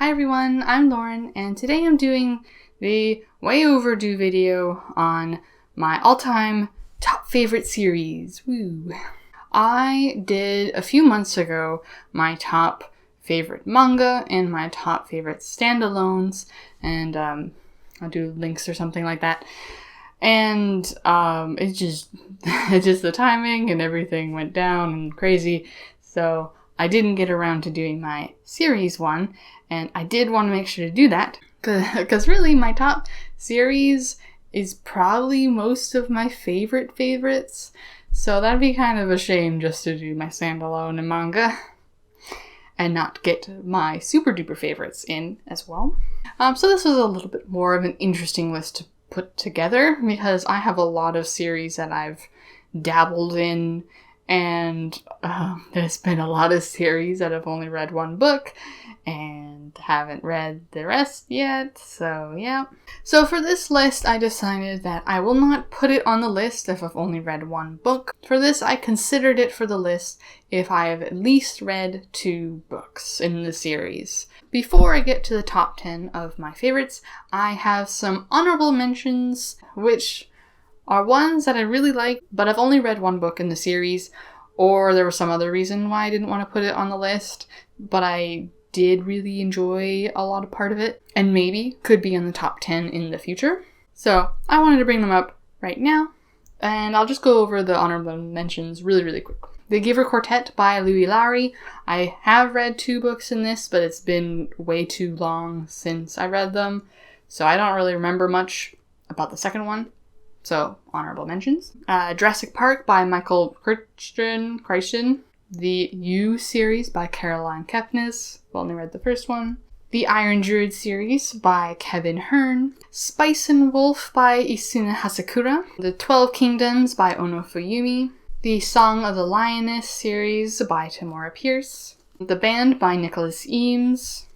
Hi everyone, I'm Lauren, and today I'm doing the way overdue video on my all-time top favorite series. Woo! I did a few months ago my top favorite manga and my top favorite standalones, and I'll do links or something like that. And it's just the timing and everything went down and crazy, so I didn't get around to doing my series one, and I did want to make sure to do that, because really my top series is probably most of my favorites, so that'd be kind of a shame just to do my standalone and manga, and not get my super duper favorites in as well. So this was a little bit more of an interesting list to put together, because I have a lot of series that I've dabbled in, and there's been a lot of series that I've only read one book and haven't read the rest yet, so yeah. So for this list, I decided that I will not put it on the list if I've only read one book. For this, I considered it for the list if I have at least read 2 books in the series. Before I get to the top 10 of my favorites, I have some honorable mentions, which are ones that I really like, but I've only read one book in the series, or there was some other reason why I didn't want to put it on the list, but I did really enjoy a lot of part of it, and maybe could be in the top 10 in the future. So I wanted to bring them up right now, and I'll just go over the honorable mentions really quick. The Giver Quartet by Louis Lowry. I have read 2 books in this, but it's been way too long since I read them, so I don't really remember much about the second one. So, honorable mentions. Jurassic Park by Michael Crichton. The You series by Caroline Kepnes. I've only read the first one. The Iron Druid series by Kevin Hearn. Spice and Wolf by Isuna Hasakura. The 12 Kingdoms by Ono Fuyumi. The Song of the Lioness series by Tamora Pierce. The Band by Nicholas Eames.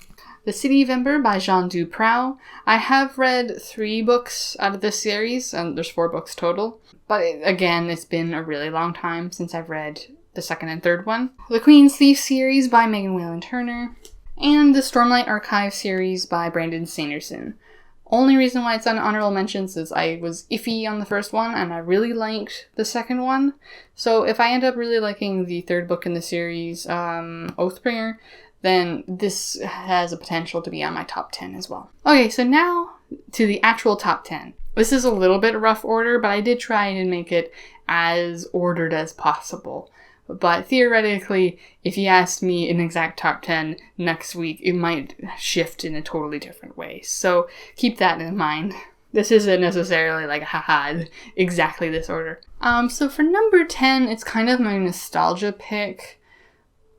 The City of Ember by Jean Duprow. I have read 3 books out of this series, and there's 4 books total. But again, it's been a really long time since I've read the second and third one. The Queen's Thief series by Megan Whalen Turner. And the Stormlight Archive series by Brandon Sanderson. Only reason why it's on honorable mentions is I was iffy on the first one, and I really liked the second one. So if I end up really liking the third book in the series, Oathbringer, then this has a potential to be on my top 10 as well. Okay, so now to the actual top 10. This is a little bit rough order, but I did try and make it as ordered as possible. But theoretically, if you asked me an exact top 10 next week, it might shift in a totally different way. So keep that in mind. This isn't necessarily like, haha, exactly this order. So for number 10, it's kind of my nostalgia pick.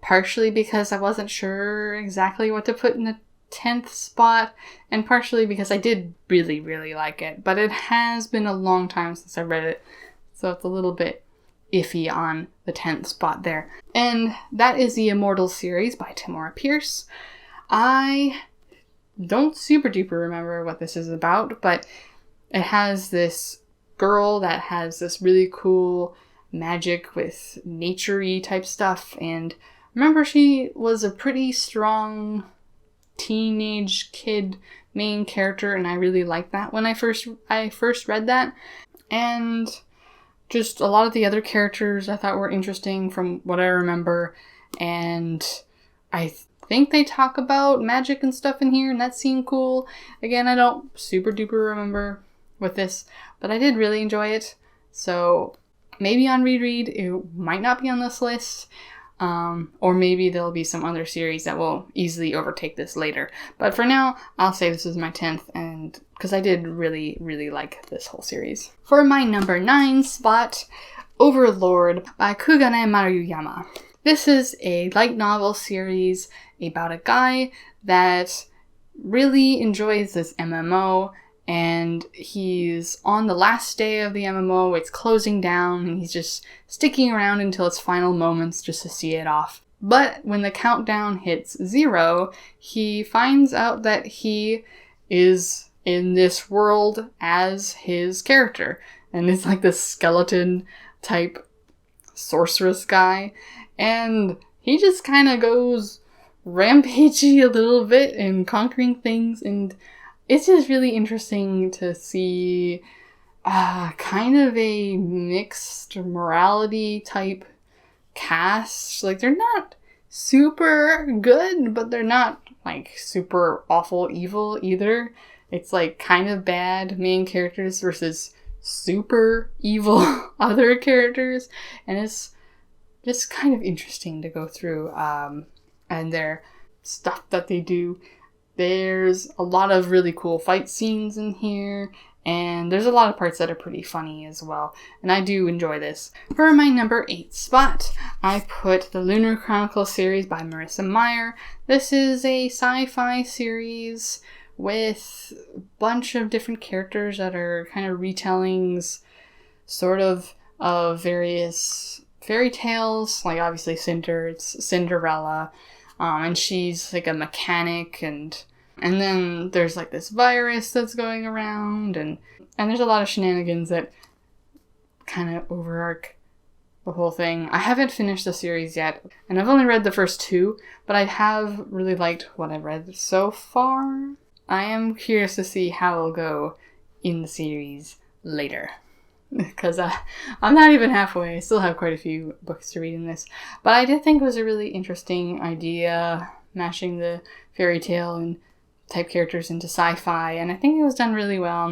Partially because I wasn't sure exactly what to put in the 10th spot, and partially because I did really like it, but it has been a long time since I read it, so it's a little bit iffy on the 10th spot there. And that is the Immortal series by Tamora Pierce. I don't super duper remember what this is about, but it has this girl that has this really cool magic with nature-y type stuff, and remember, she was a pretty strong teenage kid main character, and I really liked that when I first read that. And just a lot of the other characters I thought were interesting from what I remember, and I think they talk about magic and stuff in here, and that seemed cool. Again, I don't super duper remember with this, but I did really enjoy it, so maybe on reread it might not be on this list. Or maybe there'll be some other series that will easily overtake this later. But for now, I'll say this is my 10th, and because I did really like this whole series. For my number 9 spot, Overlord by Kugane Maruyama. This is a light novel series about a guy that really enjoys this MMO, and he's on the last day of the MMO, it's closing down, and he's just sticking around until its final moments just to see it off. But when the countdown hits 0, he finds out that he is in this world as his character, and it's like this skeleton type sorceress guy, and he just kind of goes rampagey a little bit and conquering things, and it's just really interesting to see kind of a mixed morality type cast. Like, they're not super good, but they're not like super awful evil either. It's like kind of bad main characters versus super evil other characters, and it's just kind of interesting to go through and their stuff that they do. There's a lot of really cool fight scenes in here, and there's a lot of parts that are pretty funny as well, and I do enjoy this. For my number 8 spot, I put the Lunar Chronicles series by Marissa Meyer. This is a sci-fi series with a bunch of different characters that are kind of retellings sort of various fairy tales. Like, obviously it's Cinderella, and she's like a mechanic, and then there's like this virus that's going around, and there's a lot of shenanigans that kind of overarch the whole thing. I haven't finished the series yet, and I've only read the first 2, but I have really liked what I've read so far. I am curious to see how it'll go in the series later, because I'm not even halfway. I still have quite a few books to read in this, but I did think it was a really interesting idea, mashing the fairy tale and type characters into sci-fi, and I think it was done really well.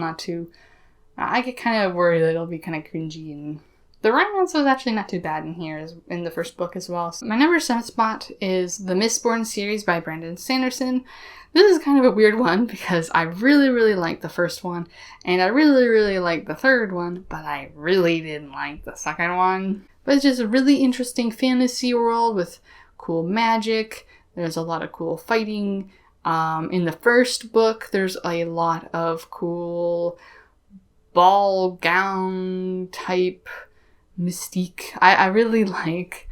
I get kind of worried that it'll be kind of cringy, and the romance was actually not too bad in here, in the first book as well. So my number 7 spot is the Mistborn series by Brandon Sanderson. This is kind of a weird one because I really, really liked the first one, and I really, really liked the third one, but I really didn't like the second one. But it's just a really interesting fantasy world with cool magic. There's a lot of cool fighting. In the first book, there's a lot of cool ball gown type mystique. I really like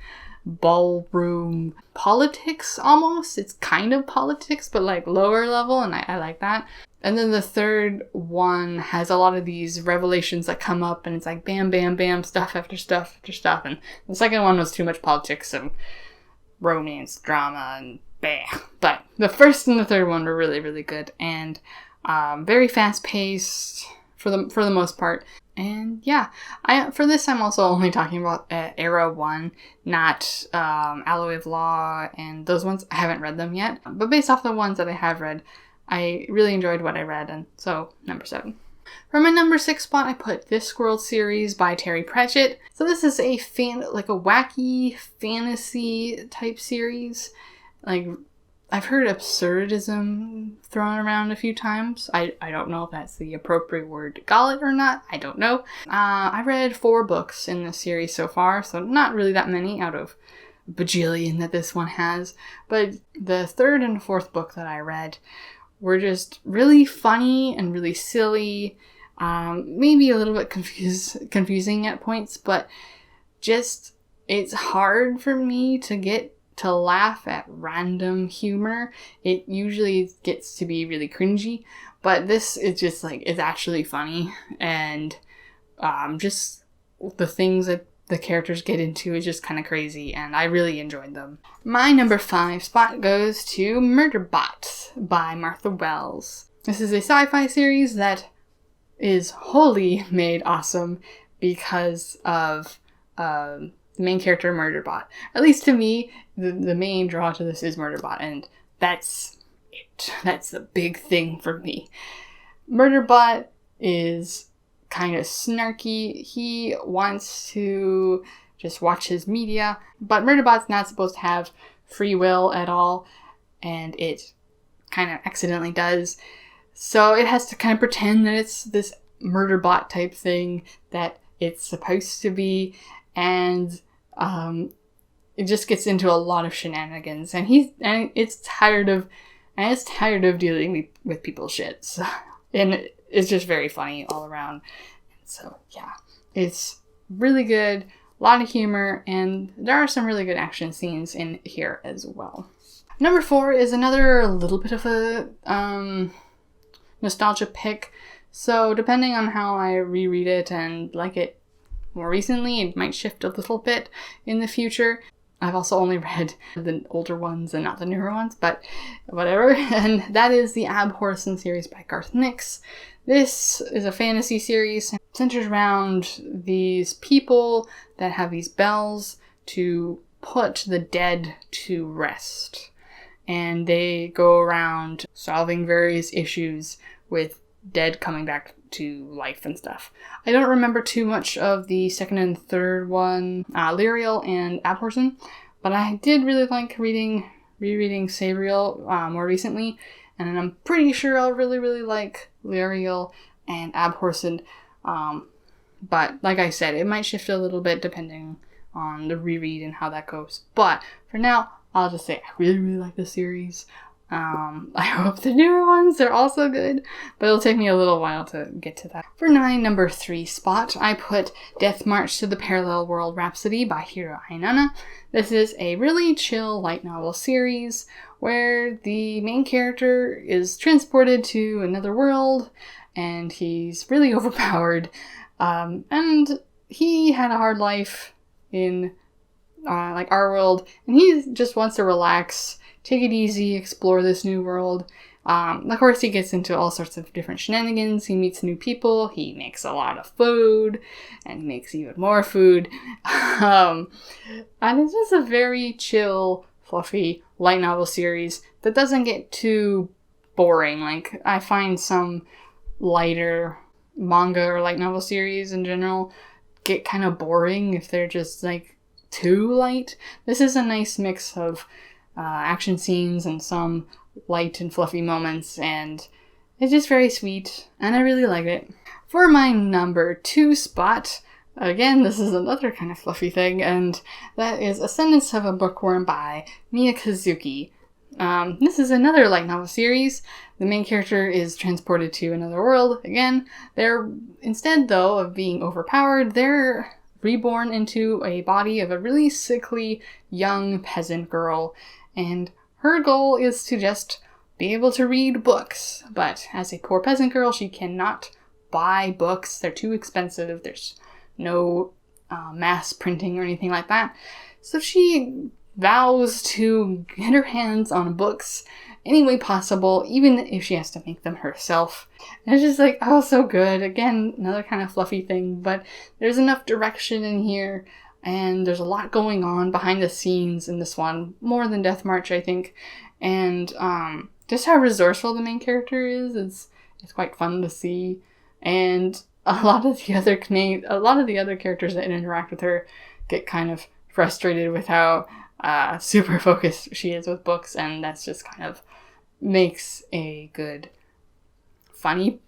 ballroom politics almost. It's kind of politics, but like lower level, and I like that. And then the third one has a lot of these revelations that come up, and it's like bam, bam, bam, stuff after stuff after stuff. And the second one was too much politics and romance, drama, and bah. But the first and the third one were really, really good, and very fast paced for the most part. And yeah, for this I'm also only talking about Era 1, not Alloy of Law, and those ones I haven't read them yet. But based off the ones that I have read, I really enjoyed what I read, and so number 7. For my number 6 spot, I put This Squirrel series by Terry Pratchett. So this is a wacky fantasy type series. Like, I've heard absurdism thrown around a few times. I don't know if that's the appropriate word to call it or not. I don't know. I read 4 books in this series so far, so not really that many out of bajillion that this one has. But the 3rd and 4th book that I read were just really funny and really silly. Maybe a little bit confusing at points, but just, it's hard for me to laugh at random humor. It usually gets to be really cringy, but this is just like, it's actually funny, and just the things that the characters get into is just kind of crazy, and I really enjoyed them. My number 5 spot goes to Murderbot by Martha Wells. This is a sci-fi series that is wholly made awesome because of the main character, Murderbot. At least to me, the main draw to this is Murderbot, and that's it. That's the big thing for me. Murderbot is kind of snarky. He wants to just watch his media, but Murderbot's not supposed to have free will at all, and it kind of accidentally does. So it has to kind of pretend that it's this Murderbot type thing that it's supposed to be, and it just gets into a lot of shenanigans, and it's tired of dealing with people's shit. So, and it's just very funny all around. So yeah, it's really good, a lot of humor, and there are some really good action scenes in here as well. Number 4 is another little bit of a nostalgia pick. So depending on how I reread it and like it more recently, it might shift a little bit in the future. I've also only read the older ones and not the newer ones, but whatever. And that is the Abhorsen series by Garth Nix. This is a fantasy series centered around these people that have these bells to put the dead to rest. And they go around solving various issues with dead coming back to life and stuff. I don't remember too much of the second and third one, Lyriel and Abhorsen, but I did really like rereading Sabriel more recently, and I'm pretty sure I'll really like Lyriel and Abhorsen. But like I said, it might shift a little bit depending on the reread and how that goes. But for now, I'll just say I really like the series. I hope the newer ones are also good, but it'll take me a little while to get to that. For my number 3 spot, I put Death March to the Parallel World Rhapsody by Hiro Ainana. This is a really chill light novel series where the main character is transported to another world and he's really overpowered. And he had a hard life in like our world, and he just wants to relax, take it easy, explore this new world. Of course, he gets into all sorts of different shenanigans. He meets new people. He makes a lot of food, and he makes even more food. And it's just a very chill, fluffy, light novel series that doesn't get too boring. Like, I find some lighter manga or light novel series in general get kind of boring if they're just, like, too light. This is a nice mix of action scenes and some light and fluffy moments, and it's just very sweet, and I really like it. For my number 2 spot, again, this is another kind of fluffy thing, and that is Ascendance of a Bookworm by Miya Kazuki. This is another light novel series. The main character is transported to another world. Again, instead though of being overpowered, they're reborn into a body of a really sickly young peasant girl, and her goal is to just be able to read books. But as a poor peasant girl, she cannot buy books. They're too expensive. There's no mass printing or anything like that. So she vows to get her hands on books any way possible, even if she has to make them herself. And it's just like, oh, so good. Again, another kind of fluffy thing, but there's enough direction in here, and there's a lot going on behind the scenes in this one, more than Death March, I think. And just how resourceful the main character is, it's quite fun to see. And a lot of the other characters that interact with her get kind of frustrated with how super focused she is with books, and that's just kind of makes a good funny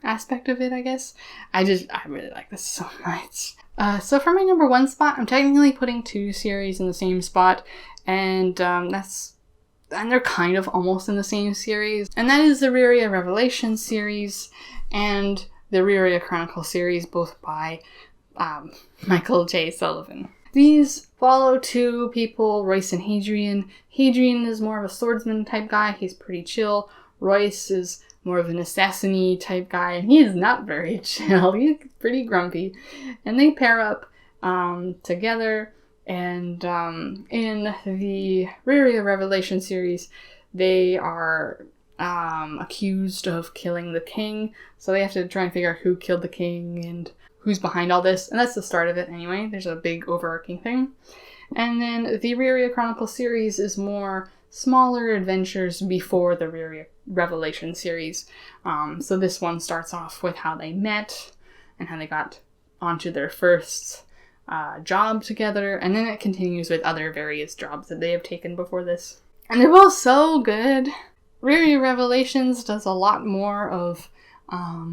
aspect of it, I guess. I really like this so much. So for my number 1 spot, I'm technically putting 2 series in the same spot, and they're kind of almost in the same series, and that is the Riria Revelation series and the Riria Chronicle series, both by Michael J. Sullivan. These follow 2 people, Royce and Hadrian. Hadrian is more of a swordsman type guy. He's pretty chill. Royce is more of an assassin-y type guy, and he is not very chill. He's pretty grumpy. And they pair up together, and in the Riria Revelation series, they are accused of killing the king, so they have to try and figure out who killed the king and who's behind all this, and that's the start of it anyway. There's a big overarching thing. And then the Riria Chronicle series is more smaller adventures before the Riria Revelation series. So this one starts off with how they met and how they got onto their first job together, and then it continues with other various jobs that they have taken before this. And they're both so good. Riria Revelations does a lot more of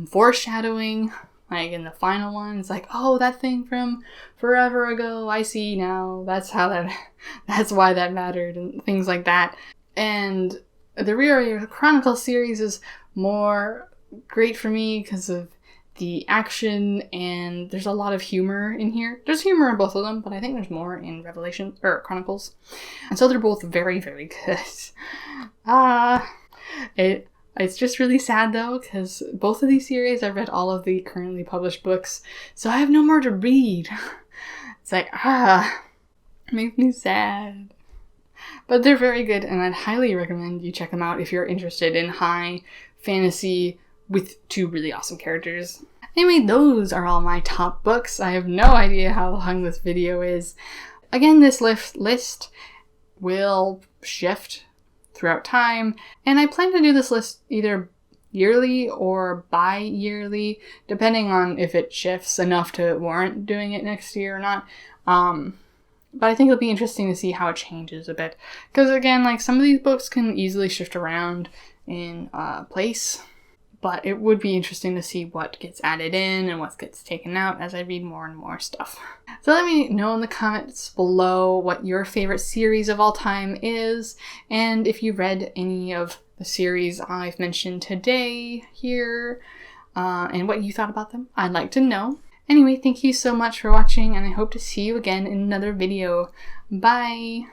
foreshadowing. Like in the final one, it's like, oh, that thing from forever ago, I see now. That's why that mattered, and things like that. And the Riria Chronicle series is more great for me because of the action, and there's a lot of humor in here. There's humor in both of them, but I think there's more in Chronicles. And so they're both very, very good. It's just really sad, though, because both of these series, I've read all of the currently published books, so I have no more to read. It's like, Makes me sad. But they're very good, and I'd highly recommend you check them out if you're interested in high fantasy with 2 really awesome characters. Anyway, those are all my top books. I have no idea how long this video is. Again, this list will shift throughout time, and I plan to do this list either yearly or bi-yearly, depending on if it shifts enough to warrant doing it next year or not. But I think it'll be interesting to see how it changes a bit. Because again, like, some of these books can easily shift around in place. But it would be interesting to see what gets added in and what gets taken out as I read more and more stuff. So let me know in the comments below what your favorite series of all time is. And if you read any of the series I've mentioned today here, and what you thought about them, I'd like to know. Anyway, thank you so much for watching, and I hope to see you again in another video. Bye!